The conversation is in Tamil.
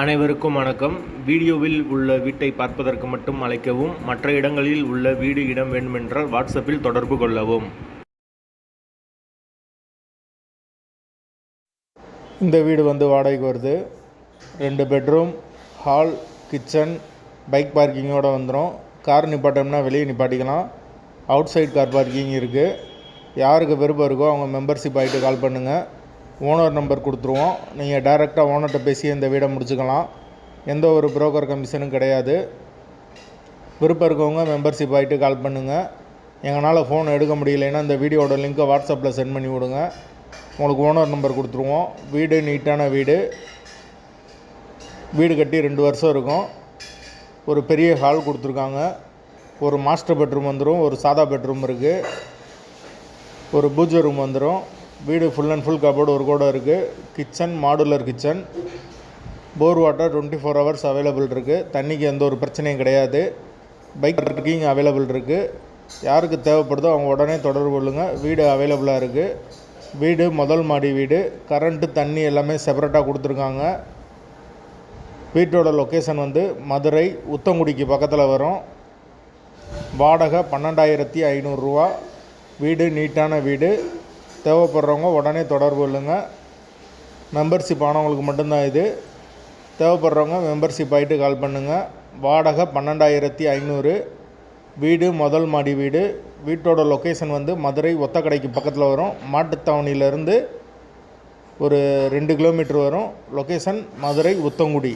அனைவருக்கும் வணக்கம். வீடியோவில் உள்ள வீட்டை பார்ப்பதற்கு மட்டும் அழைக்கவும். மற்ற இடங்களில் உள்ள வீடு இடம் வேண்டுமென்றால் வாட்ஸ்அப்பில் தொடர்பு கொள்ளவும். இந்த வீடு வாடகைக்கு வருது. 2 பெட்ரூம், ஹால், கிச்சன், பைக் பார்க்கிங்கோடு வந்துடும். கார் நிப்பாட்டோம்னா வெளியே நிப்பாட்டிக்கலாம். அவுட் சைட் கார் பார்க்கிங் இருக்குது. யாருக்கு விருப்பம் இருக்கோ அவங்க மெம்பர்ஷிப் ஆகிட்டு கால் பண்ணுங்கள். ஓனர் நம்பர் கொடுத்துருவோம். நீங்கள் டைரெக்டாக ஓனர்கிட்ட பேசி இந்த வீடை முடிச்சுக்கலாம். எந்த ஒரு புரோக்கர் கமிஷனும் கிடையாது. விருப்பம் இருக்கவங்க மெம்பர்ஷிப் ஆகிட்டு கால் பண்ணுங்கள். எங்களால் ஃபோன் எடுக்க முடியலைன்னா இந்த வீடியோட லிங்க்கை வாட்ஸ்அப்பில் சென்ட் பண்ணி விடுங்க. உங்களுக்கு ஓனர் நம்பர் கொடுத்துருவோம். வீடு நீட்டான வீடு. வீடு கட்டி 2 வருஷம் இருக்கும். ஒரு பெரிய ஹால் கொடுத்துருக்காங்க. ஒரு மாஸ்டர் பெட்ரூம் வந்துடும். ஒரு சாதா பெட்ரூம் இருக்குது. ஒரு பூஜை ரூம் வந்துடும். வீடு ஃபுல் அண்ட் ஃபுல் கபோர்டு ஒரு கூட இருக்குது. Kitchen modular kitchen. Bore water 24 hours available இருக்குது. தண்ணிக்கு எந்த ஒரு பிரச்சனையும் கிடையாது. பைக் பார்க்கிங் அவைலபிள் இருக்குது. யாருக்கு தேவைப்படுதோ அவங்க உடனே தொடர்பு கொள்ளுங்கள். வீடு அவைலபிளாக இருக்குது. வீடு முதல் மாடி வீடு. கரண்ட்டு தண்ணி எல்லாமே செப்பரேட்டாக கொடுத்துருக்காங்க. வீட்டோட லொக்கேஷன் மதுரை உத்தங்குடிக்கு பக்கத்தில் வரும். வாடகை 12,500 ரூபா. வீடு நீட்டான வீடு. தேவைப்படுறவங்க உடனே தொடர்பு கொள்ளுங்க. மெம்பர்ஷிப் ஆனவங்களுக்கு மட்டும்தான் இது. தேவைப்படுறவங்க மெம்பர்ஷிப் ஆகிட்டு கால் பண்ணுங்கள். வாடகை 12,500. வீடு முதல் மாடி வீடு. வீட்டோட லொக்கேஷன் மதுரை ஒத்தக்கடைக்கு பக்கத்தில் வரும். மாட்டுத்தாவணியிலேருந்து ஒரு 2 கிலோமீட்டர் வரும். லொக்கேஷன் மதுரை உத்தங்குடி.